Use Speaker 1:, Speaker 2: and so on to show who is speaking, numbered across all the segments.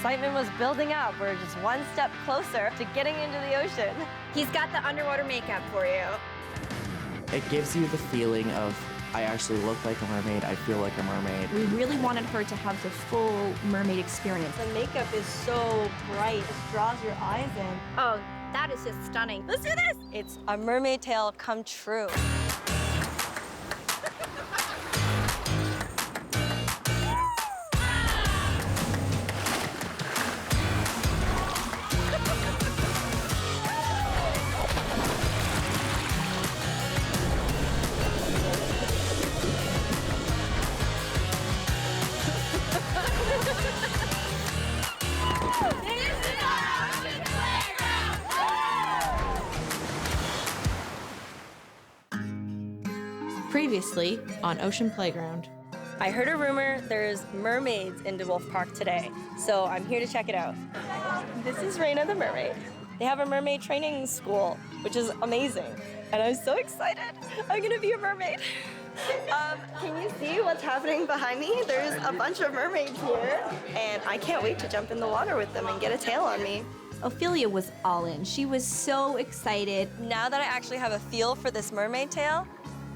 Speaker 1: excitement was building up. We're just one step closer to getting into the ocean.
Speaker 2: He's got the underwater makeup for you.
Speaker 3: It gives you the feeling of, I actually look like a mermaid, I feel like a mermaid.
Speaker 4: We really wanted her to have the full mermaid experience.
Speaker 1: The makeup is so bright, it draws your eyes in.
Speaker 2: Oh, that is just stunning. Let's do this.
Speaker 1: It's a mermaid tale come true.
Speaker 4: Previously on Ocean Playground.
Speaker 1: I heard a rumor there's mermaids in DeWolf Park today, so I'm here to check it out. This is Raina the mermaid. They have a mermaid training school, which is amazing, and I'm so excited. I'm gonna be a mermaid. Can you see what's happening behind me? There's a bunch of mermaids here, and I can't wait to jump in the water with them and get a tail on me.
Speaker 4: Ophelia was all in. She was so excited.
Speaker 1: Now that I actually have a feel for this mermaid tail,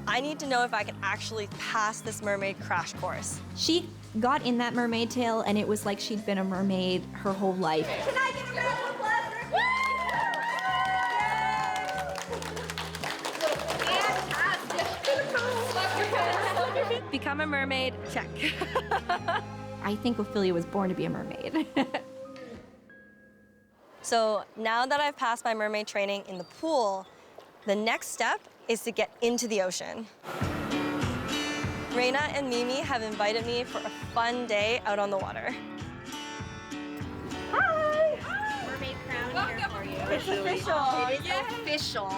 Speaker 1: I need to know if I can actually pass this mermaid crash course.
Speaker 4: She got in that mermaid tail, and it was like she'd been a mermaid her whole life.
Speaker 2: Can I get a round of applause? Fantastic.
Speaker 1: Become a mermaid, check.
Speaker 4: I think Ophelia was born to be a mermaid.
Speaker 1: So now that I've passed my mermaid training in the pool, the next step is to get into the ocean. Raina and Mimi have invited me for a fun day out on the water. Hi!
Speaker 2: Mermaid crown here for you.
Speaker 1: It's official.
Speaker 2: It is official.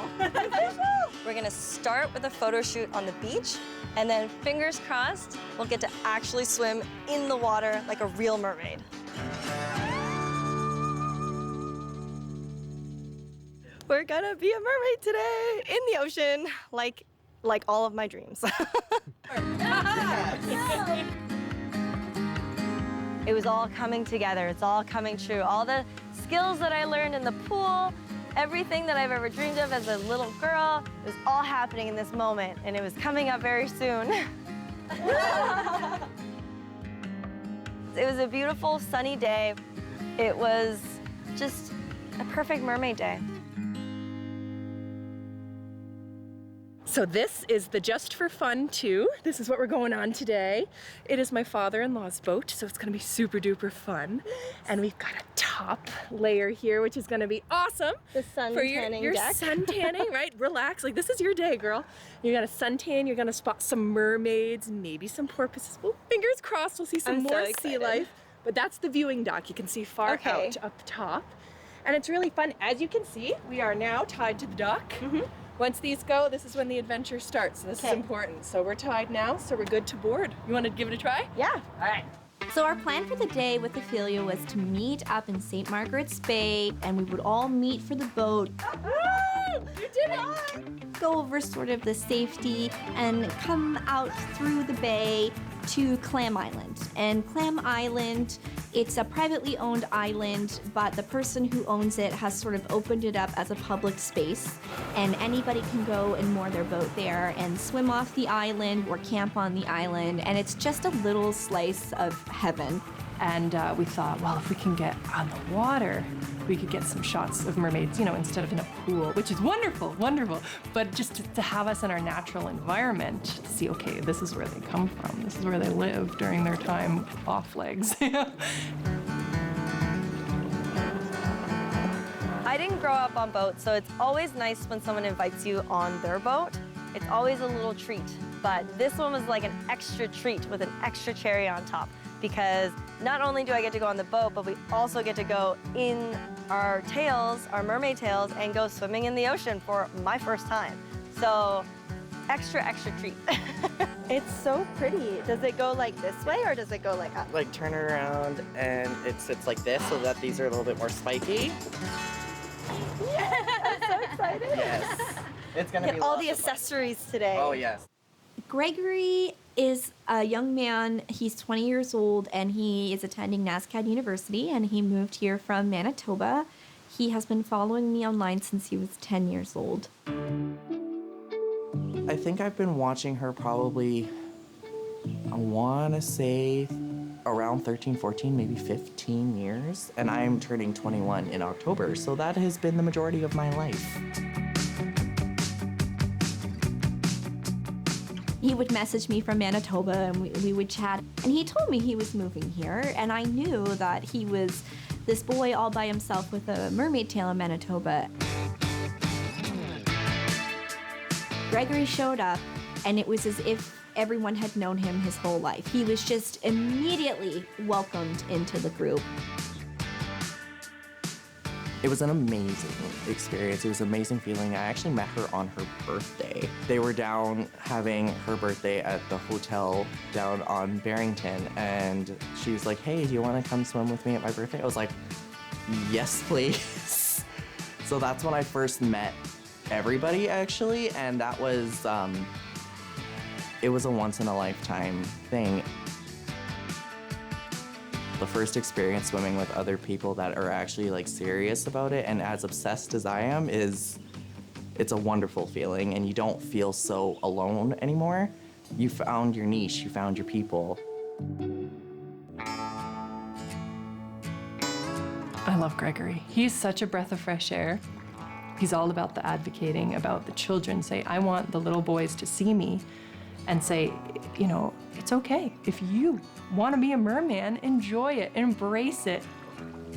Speaker 1: We're gonna start with a photo shoot on the beach, and then fingers crossed, we'll get to actually swim in the water like a real mermaid. We're gonna be a mermaid today in the ocean, like all of my dreams. It was all coming together. It's all coming true. All the skills that I learned in the pool, everything that I've ever dreamed of as a little girl, it was all happening in this moment, and it was coming up very soon. It was a beautiful, sunny day. It was just a perfect mermaid day.
Speaker 5: So this is the Just for Fun 2. This is what we're going on today. It is my father-in-law's boat, so it's gonna be super duper fun. And we've got a top layer here, which is gonna be awesome.
Speaker 1: The sun
Speaker 5: for
Speaker 1: tanning
Speaker 5: your
Speaker 1: deck.
Speaker 5: sun tanning, right? Relax, like this is your day, girl. You're gonna suntan, you're gonna spot some mermaids, maybe some porpoises. Well, fingers crossed, we'll see some
Speaker 1: I'm so
Speaker 5: more
Speaker 1: excited.
Speaker 5: sea life. But that's the viewing dock. You can see far
Speaker 1: Okay.
Speaker 5: out up top. And it's really fun. As you can see, we are now tied to the dock. Once these go, this is when the adventure starts. So this is important. So we're tied now, so we're good to board. You want to give it a try?
Speaker 1: Yeah.
Speaker 5: All right.
Speaker 4: So our plan for the day with Ophelia was to meet up in St. Margaret's Bay, and we would all meet for the boat.
Speaker 5: Woo! You did it!
Speaker 4: Go over sort of the safety and come out through the bay to Clam Island. And Clam Island, it's a privately owned island, but the person who owns it has sort of opened it up as a public space. And anybody can go and moor their boat there and swim off the island or camp on the island. And it's just a little slice of heaven.
Speaker 5: And we thought, well, if we can get on the water, we could get some shots of mermaids, you know, instead of in a pool, which is wonderful, wonderful. But just to have us in our natural environment, to see, okay, this is where they come from. This is where they live during their time off legs.
Speaker 1: I didn't grow up on boats, so it's always nice when someone invites you on their boat. It's always a little treat. But this one was like an extra treat with an extra cherry on top, because not only do I get to go on the boat, but we also get to go in our tails, our mermaid tails, and go swimming in the ocean for my first time. So extra, extra treat. It's so pretty. Does it go like this way or does it go like up?
Speaker 3: Like turn it around and it sits like this so that these are a little bit more spiky.
Speaker 1: I'm so excited.
Speaker 3: Yes. It's gonna
Speaker 1: Get
Speaker 3: be
Speaker 1: all the
Speaker 3: lots of fun.
Speaker 1: accessories today.
Speaker 3: Oh yes.
Speaker 4: Gregory is a young man. He's 20 years old, and he is attending NASCAD University, and he moved here from Manitoba. He has been following me online since he was 10 years old.
Speaker 3: I think I've been watching her probably, I want to say around 13, 14, maybe 15 years. And I'm turning 21 in October, so that has been the majority of my life.
Speaker 4: He would message me from Manitoba, and we would chat. And he told me he was moving here, and I knew that he was this boy all by himself with a mermaid tail in Manitoba. Gregory showed up, and it was as if everyone had known him his whole life. He was just immediately welcomed into the group.
Speaker 3: It was an amazing experience. It was an amazing feeling. I actually met her on her birthday. They were down having her birthday at the hotel down on Barrington, and she was like, hey, do you want to come swim with me at my birthday? I was like, yes, please. So that's when I first met everybody, actually, and that was, it was a once-in-a-lifetime thing. The first experience swimming with other people that are actually like serious about it and as obsessed as I am it's a wonderful feeling, and you don't feel so alone anymore. You found your niche, you found your people.
Speaker 5: I love Gregory. He's such a breath of fresh air. He's all about the advocating, about the children. Say, I want the little boys to see me and say, you know, it's okay. If you want to be a merman, enjoy it, embrace it.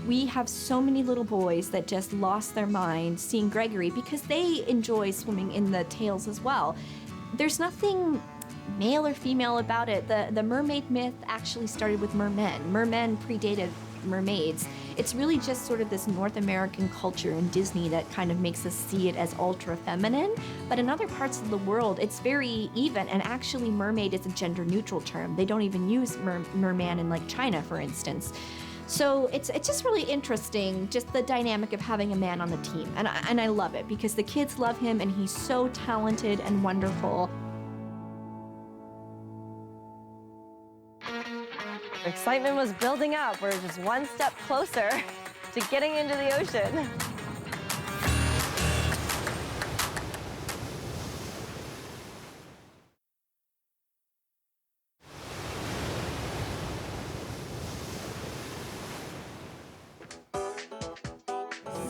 Speaker 4: We have so many little boys that just lost their mind seeing Gregory because they enjoy swimming in the tails as well. There's nothing male or female about it. The mermaid myth actually started with mermen. Mermen predated mermaids. It's really just sort of this North American culture in Disney that kind of makes us see it as ultra feminine. But in other parts of the world, it's very even. And actually, mermaid is a gender neutral term. They don't even use merman in like China, for instance. So it's just really interesting, just the dynamic of having a man on the team. And I love it because the kids love him, and he's so talented and wonderful.
Speaker 1: Excitement was building up. We're just one step closer to getting into the ocean.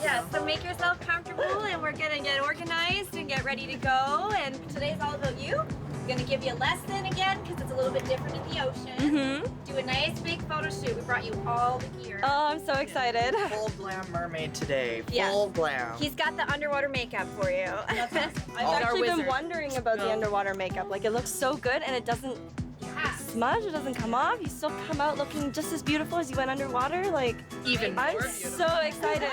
Speaker 2: Yeah, so make yourself comfortable, and we're gonna get organized and get ready to go. And today's all about you. We're gonna give you a lesson again because it's a little bit different in the ocean. Do a nice big photo shoot. We brought you all the gear.
Speaker 1: Oh, I'm so excited.
Speaker 3: Full glam mermaid today,
Speaker 2: Yeah.
Speaker 3: full glam.
Speaker 2: He's got the underwater makeup for you.
Speaker 1: I've actually been wondering about the underwater makeup. Like, it looks so good, and it doesn't smudge, it doesn't come off. You still come out looking just as beautiful as you went underwater. Like,
Speaker 2: Even
Speaker 1: I'm so excited.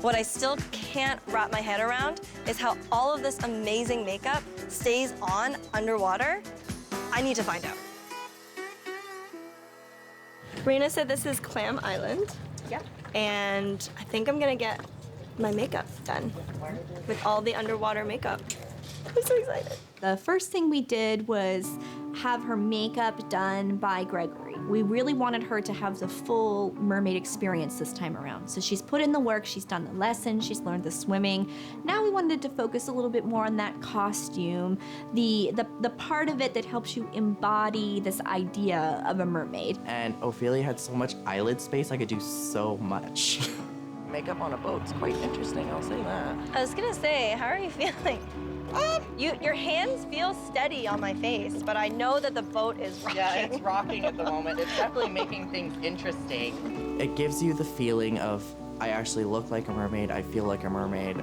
Speaker 1: What I still can't wrap my head around is how all of this amazing makeup stays on underwater. I need to find out. Rena said this is Clam Island.
Speaker 2: Yep.
Speaker 1: And I think I'm gonna get my makeup done with all the underwater makeup. I'm so excited.
Speaker 4: The first thing we did was have her makeup done by Gregory. We really wanted her to have the full mermaid experience this time around. So she's put in the work, she's done the lesson, she's learned the swimming. Now we wanted to focus a little bit more on that costume, the part of it that helps you embody this idea of a mermaid.
Speaker 3: And Ophelia had so much eyelid space, I could do so much. Makeup on a boat's quite interesting, I'll say that.
Speaker 1: I was gonna say, how are you feeling? Your hands feel steady on my face, but I know that the boat is rocking.
Speaker 3: Yeah, it's rocking at the moment. It's definitely making things interesting. It gives you the feeling of, I actually look like a mermaid, I feel like a mermaid,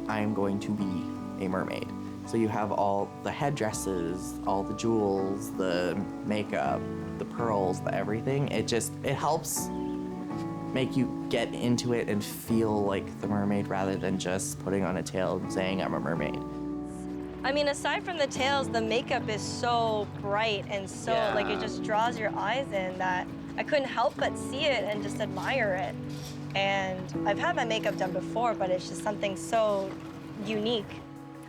Speaker 3: I'm going to be a mermaid. So you have all the headdresses, all the jewels, the makeup, the pearls, the everything. It helps make you get into it and feel like the mermaid rather than just putting on a tail and saying I'm a mermaid.
Speaker 1: I mean, aside from the tails, the makeup is so bright and so, like, it just draws your eyes in that I couldn't help but see it and just admire it. And I've had my makeup done before, but it's just something so unique.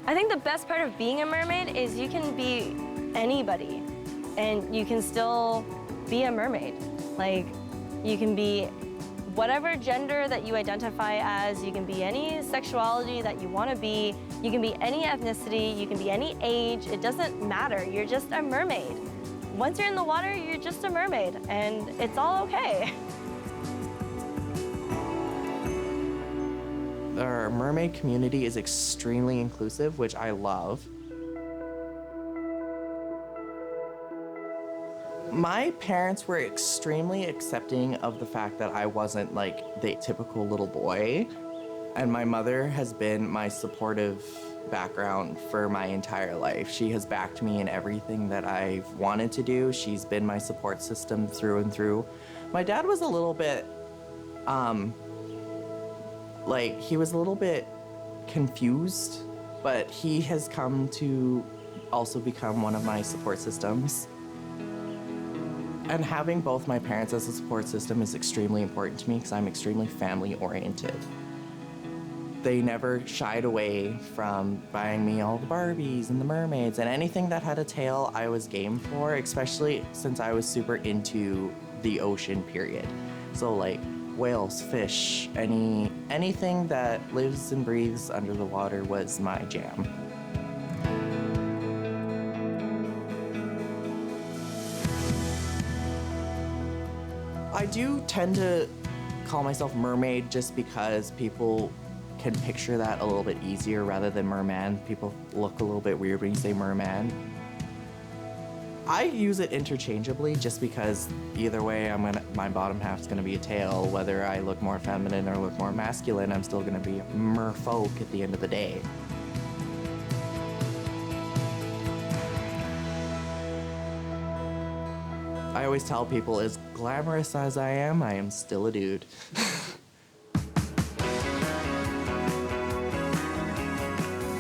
Speaker 1: I think the best part of being a mermaid is you can be anybody and you can still be a mermaid. Like, you can be whatever gender that you identify as, you can be any sexuality that you want to be, you can be any ethnicity, you can be any age, it doesn't matter, you're just a mermaid. Once you're in the water, you're just a mermaid, and it's all okay.
Speaker 3: Our mermaid community is extremely inclusive, which I love. My parents were extremely accepting of the fact that I wasn't like the typical little boy. And my mother has been my supportive background for my entire life. She has backed me in everything that I've wanted to do. She's been my support system through and through. My dad was a little bit, he was a little bit confused, but he has come to also become one of my support systems. And having both my parents as a support system is extremely important to me because I'm extremely family oriented. They never shied away from buying me all the Barbies and the mermaids and anything that had a tail I was game for, especially since I was super into the ocean period. So like whales, fish, anything that lives and breathes under the water was my jam. I do tend to call myself mermaid just because people can picture that a little bit easier rather than merman. People look a little bit weird when you say merman. I use it interchangeably just because either way my bottom half's gonna be a tail. Whether I look more feminine or look more masculine, I'm still gonna be merfolk at the end of the day. I always tell people, as glamorous as I am still a dude.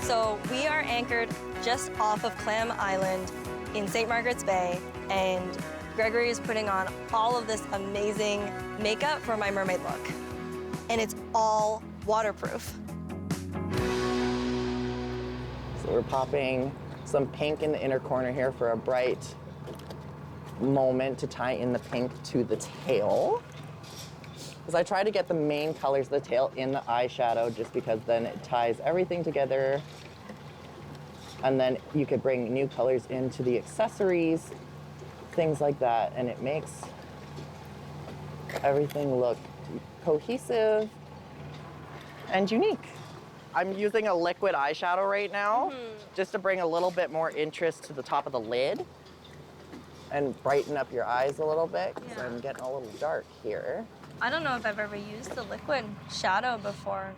Speaker 1: So we are anchored just off of Clam Island in St. Margaret's Bay, and Gregory is putting on all of this amazing makeup for my mermaid look. And it's all waterproof.
Speaker 3: So we're popping some pink in the inner corner here for a bright moment to tie in the pink to the tail. Because I try to get the main colors of the tail in the eyeshadow just because then it ties everything together. And then you could bring new colors into the accessories, things like that, and it makes everything look cohesive and unique. I'm using a liquid eyeshadow right now just to bring a little bit more interest to the top of the lid and brighten up your eyes a little bit because I'm getting a little dark here.
Speaker 1: I don't know if I've ever used the liquid shadow before.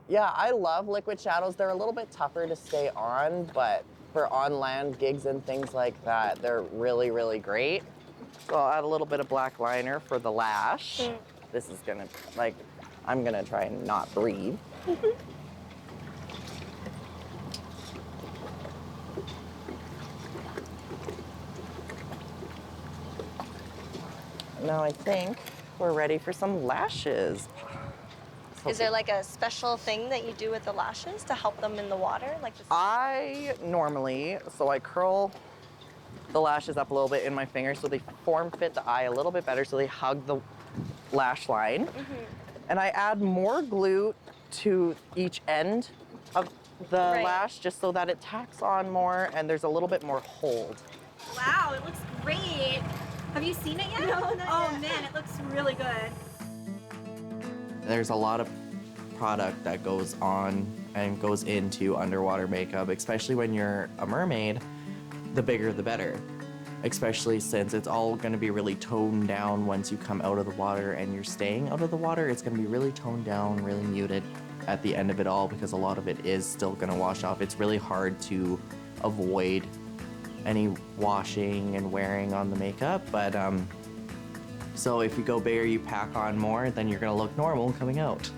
Speaker 3: Yeah, I love liquid shadows. They're a little bit tougher to stay on, but for on-land gigs and things like that, they're really, really great. So I'll add a little bit of black liner for the lash. This is gonna, I'm gonna try and not breathe. Now I think we're ready for some lashes.
Speaker 1: Is there like a special thing that you do with the lashes to help them in the water?
Speaker 3: I normally, I curl the lashes up a little bit in my fingers so they form fit the eye a little bit better so they hug the lash line. And I add more glue to each end of the lash just so that it tacks on more and there's a little bit more hold.
Speaker 2: Wow, it looks great. Have you seen it yet?
Speaker 4: No, not
Speaker 2: yet. Man, it looks really good.
Speaker 3: There's a lot of product that goes on and goes into underwater makeup, especially when you're a mermaid. The bigger the better, especially since it's all going to be really toned down once you come out of the water and you're staying out of the water. It's going to be really toned down, really muted at the end of it all because a lot of it is still going to wash off. It's really hard to avoid any washing and wearing on the makeup, but so if you go bigger, you pack on more, then you're gonna look normal coming out.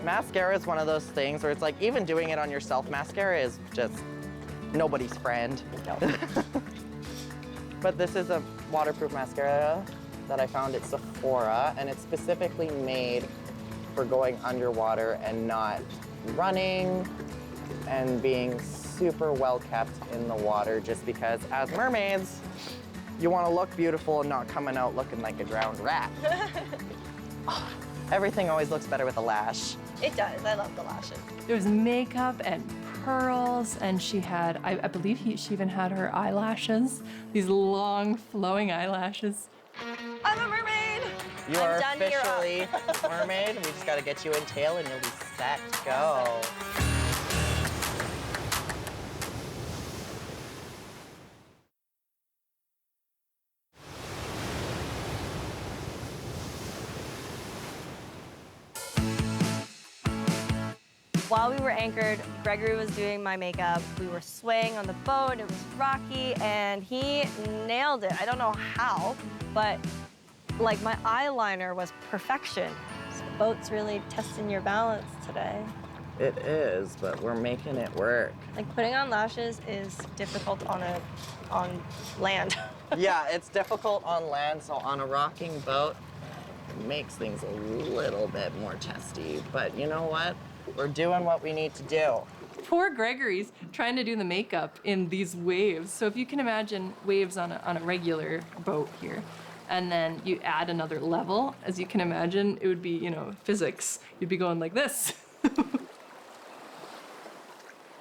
Speaker 3: Mascara is one of those things where it's like, even doing it on yourself, mascara is just nobody's friend. No. But this is a waterproof mascara that I found at Sephora, and it's specifically made for going underwater and not running and being super well kept in the water, just because as mermaids, you want to look beautiful and not coming out looking like a drowned rat. Everything always looks better with a lash.
Speaker 1: It does. I love the lashes.
Speaker 5: There was makeup and pearls, and she had, I believe she even had her eyelashes, these long flowing eyelashes.
Speaker 1: I'm a mermaid.
Speaker 3: You
Speaker 1: I'm
Speaker 3: are
Speaker 1: done here.
Speaker 3: officially a mermaid. We just got to get you in tail and you'll be set to go.
Speaker 1: While we were anchored, Gregory was doing my makeup. We were swaying on the boat. It was rocky, and he nailed it. I don't know how, but like my eyeliner was perfection. This boat's really testing your balance today.
Speaker 3: It is, but we're making it work.
Speaker 1: Like putting on lashes is difficult on land.
Speaker 3: Yeah, it's difficult on land, so on a rocking boat, it makes things a little bit more testy. But you know what? We're doing what we need to do.
Speaker 5: Poor Gregory's trying to do the makeup in these waves. So if you can imagine waves on a regular boat here, and then you add another level, as you can imagine, it would be, you know, physics. You'd be going like this.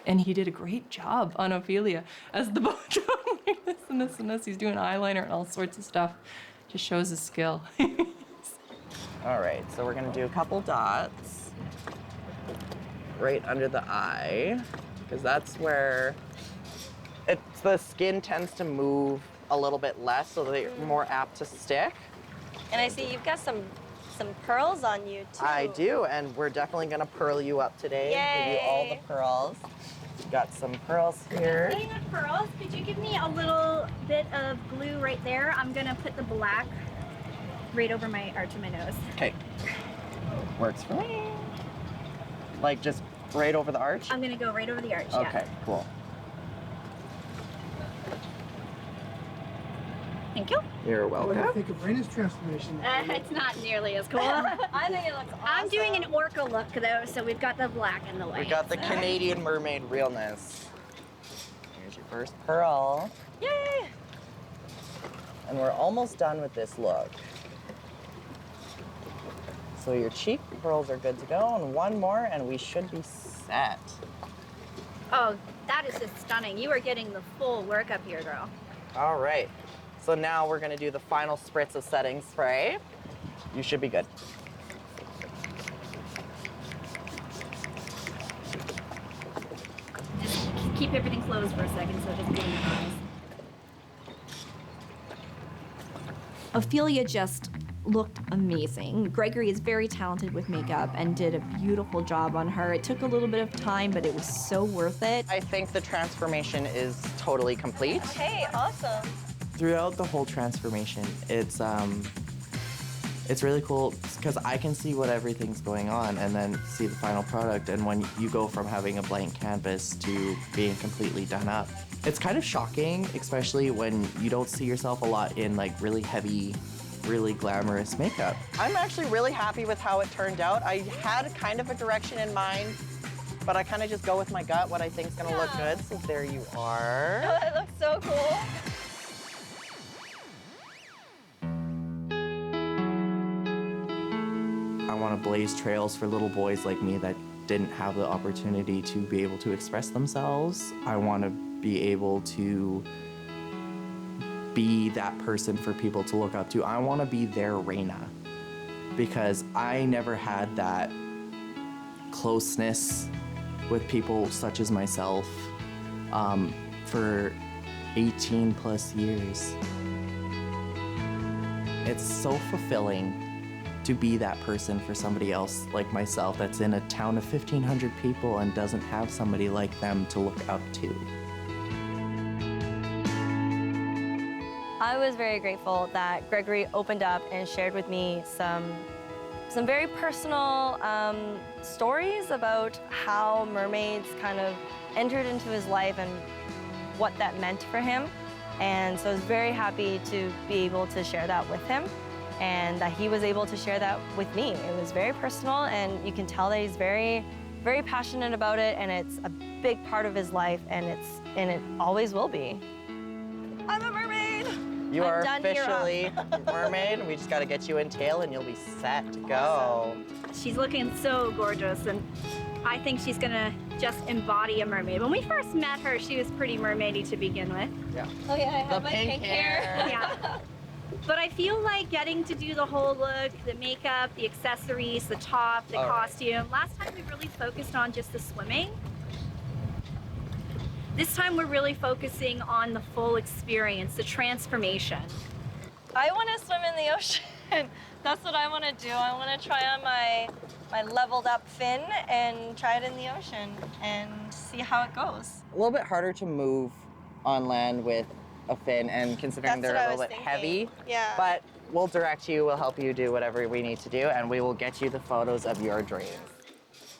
Speaker 5: And he did a great job on Ophelia as the boat going like this and this and this. He's doing eyeliner and all sorts of stuff. Just shows his skill.
Speaker 3: All right, so we're gonna do a couple dots right under the eye, because that's where the skin tends to move a little bit less, so they're more apt to stick.
Speaker 1: And I see you've got some pearls on you too.
Speaker 3: I do, and we're definitely gonna pearl you up today. Give you all the pearls. Got some pearls here.
Speaker 2: Speaking of pearls, could you give me a little bit of glue right there? I'm gonna put the black right over my arch of my nose.
Speaker 3: Okay. Works for me. Like just right over the arch?
Speaker 2: I'm gonna go right over the arch,
Speaker 3: Okay, cool.
Speaker 2: Thank you.
Speaker 3: You're
Speaker 6: What do you
Speaker 3: welcome.
Speaker 6: think of Raina's transformation?
Speaker 2: It's not nearly as cool.
Speaker 1: I think it looks awesome.
Speaker 2: I'm doing an orca look though, so we've got the black and the white.
Speaker 3: We got the Canadian mermaid realness. Here's your first pearl.
Speaker 1: Yay!
Speaker 3: And we're almost done with this look. So your cheek pearls are good to go, and one more and we should be set.
Speaker 2: Oh, that is just stunning. You are getting the full workup here, girl.
Speaker 3: All right. So now we're gonna do the final spritz of setting spray. You should be good.
Speaker 2: Just keep everything closed for a second so it doesn't get in your eyes.
Speaker 4: Ophelia just looked amazing. Gregory is very talented with makeup and did a beautiful job on her. It took a little bit of time, but it was so worth it.
Speaker 3: I think the transformation is totally complete.
Speaker 1: Hey, awesome.
Speaker 3: Throughout the whole transformation, it's really cool because I can see what everything's going on and then see the final product. And when you go from having a blank canvas to being completely done up, it's kind of shocking, especially when you don't see yourself a lot in like really heavy, really glamorous makeup. I'm actually really happy with how it turned out. I had kind of a direction in mind, but I kind of just go with my gut, what I think's gonna look good. So there you are.
Speaker 1: Oh, that looks so cool.
Speaker 3: I want to blaze trails for little boys like me that didn't have the opportunity to be able to express themselves. I want to be able to be that person for people to look up to. I want to be their Reina because I never had that closeness with people such as myself for 18 plus years. It's so fulfilling to be that person for somebody else like myself that's in a town of 1,500 people and doesn't have somebody like them to look up to.
Speaker 1: I was very grateful that Gregory opened up and shared with me some very personal stories about how mermaids kind of entered into his life and what that meant for him. And so I was very happy to be able to share that with him and that he was able to share that with me. It was very personal and you can tell that he's very, very passionate about it and it's a big part of his life, and it always will be. I'm a mermaid.
Speaker 3: You are
Speaker 1: done here.
Speaker 3: officially a mermaid. We just got to get you in tail, and you'll be set to go.
Speaker 2: She's looking so gorgeous, and I think she's gonna just embody a mermaid. When we first met her, she was pretty mermaidy to begin with.
Speaker 3: Yeah.
Speaker 1: Oh yeah, I
Speaker 3: The
Speaker 1: have my
Speaker 3: pink hair.
Speaker 2: Yeah. But I feel like getting to do the whole look, the makeup, the accessories, the top, the costume. Last time we really focused on just the swimming. This time we're really focusing on the full experience, the transformation.
Speaker 1: I want to swim in the ocean. That's what I want to do. I want to try on my leveled up fin and try it in the ocean and see how it goes.
Speaker 3: A little bit harder to move on land with a fin, and considering
Speaker 1: That's
Speaker 3: they're
Speaker 1: what
Speaker 3: a
Speaker 1: I
Speaker 3: little
Speaker 1: was
Speaker 3: bit
Speaker 1: thinking.
Speaker 3: heavy.
Speaker 1: Yeah.
Speaker 3: But we'll direct you, we'll help you do whatever we need to do, and we will get you the photos of your dreams.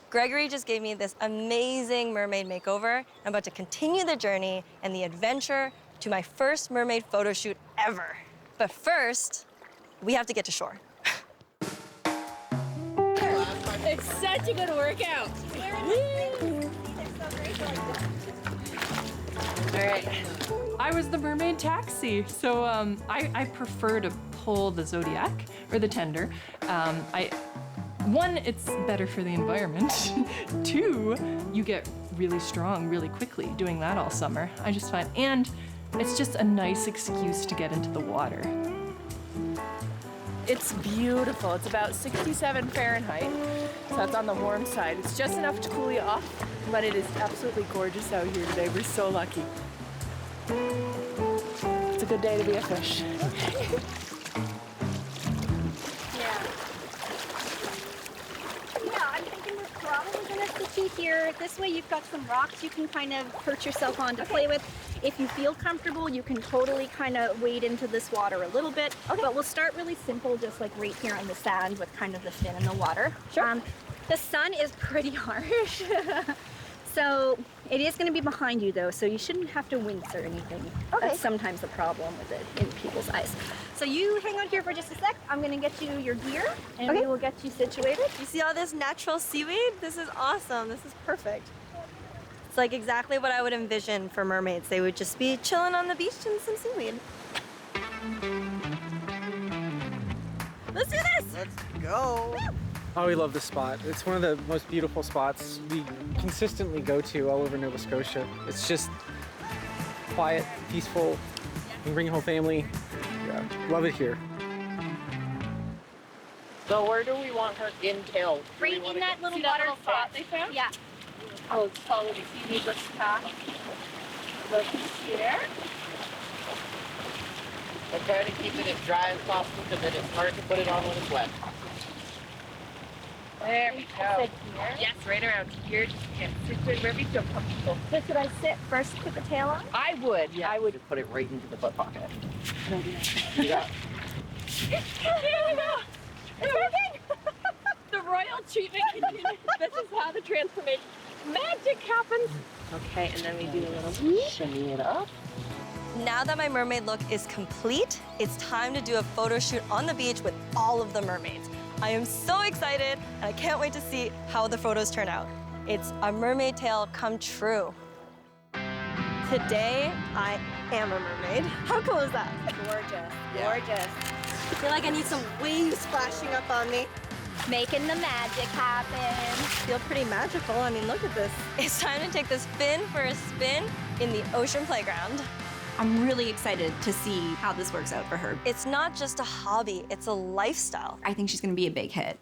Speaker 1: Gregory just gave me this amazing mermaid makeover. I'm about to continue the journey and the adventure to my first mermaid photo shoot ever. But first, we have to get to shore.
Speaker 2: It's such a good workout.
Speaker 5: All right. I was the mermaid taxi, so I prefer to pull the Zodiac or the tender. One, it's better for the environment. Two, you get really strong really quickly doing that all summer. I just find, and it's just a nice excuse to get into the water.
Speaker 6: It's beautiful. It's about 67 Fahrenheit, so that's on the warm side. It's just enough to cool you off, but it is absolutely gorgeous out here today. We're so lucky. It's a good day to be a fish.
Speaker 2: Yeah, I'm thinking we're probably gonna sit you here. This way you've got some rocks you can kind of perch yourself on to play with. If you feel comfortable, you can totally kind of wade into this water a little bit. Okay. But we'll start really simple, just like right here on the sand with kind of the fin in the water. Sure. The sun is pretty harsh. So it is going to be behind you though, so you shouldn't have to wince or anything. Okay. That's sometimes the problem with it in people's eyes. So you hang out here for just a sec. I'm going to get you your gear and we will get you situated.
Speaker 1: You see all this natural seaweed? This is awesome. This is perfect. It's like exactly what I would envision for mermaids. They would just be chilling on the beach in some seaweed. Let's do this!
Speaker 3: Let's go.
Speaker 7: Oh, we love this spot. It's one of the most beautiful spots we consistently go to all over Nova Scotia. It's just quiet, peaceful. You can bring your whole family. Yeah, love it here.
Speaker 3: So where do we want her in tail?
Speaker 2: Right in that little water spot they found? Yeah.
Speaker 6: Oh, it's called a seaweedless path. Look here.
Speaker 3: We're trying to keep it as dry as possible because it is hard to put it on when it's wet.
Speaker 6: There we go. Yes, right around here. Just sit wherever you feel comfortable.
Speaker 2: So should I sit first, put the tail on?
Speaker 6: I would.
Speaker 3: Yeah,
Speaker 6: I would.
Speaker 3: Just put it right into the butt pocket.
Speaker 6: Yeah.
Speaker 3: Yeah.
Speaker 6: Here we go. It's working. The royal treatment continues. This is how the transformation magic happens. Okay, and then we do a little
Speaker 3: Shimmy it up.
Speaker 1: Now that my mermaid look is complete, it's time to do a photo shoot on the beach with all of the mermaids. I am so excited, and I can't wait to see how the photos turn out. It's a mermaid tale come true. Today, I am a mermaid. How cool is that?
Speaker 2: Gorgeous.
Speaker 3: Yeah.
Speaker 2: Gorgeous.
Speaker 1: I feel like I need some waves splashing up on me.
Speaker 2: Making the magic happen.
Speaker 1: Feel pretty magical. I mean, look at this. It's time to take this fin for a spin in the ocean playground.
Speaker 4: I'm really excited to see how this works out for her.
Speaker 1: It's not just a hobby, it's a lifestyle.
Speaker 4: I think she's gonna be a big hit.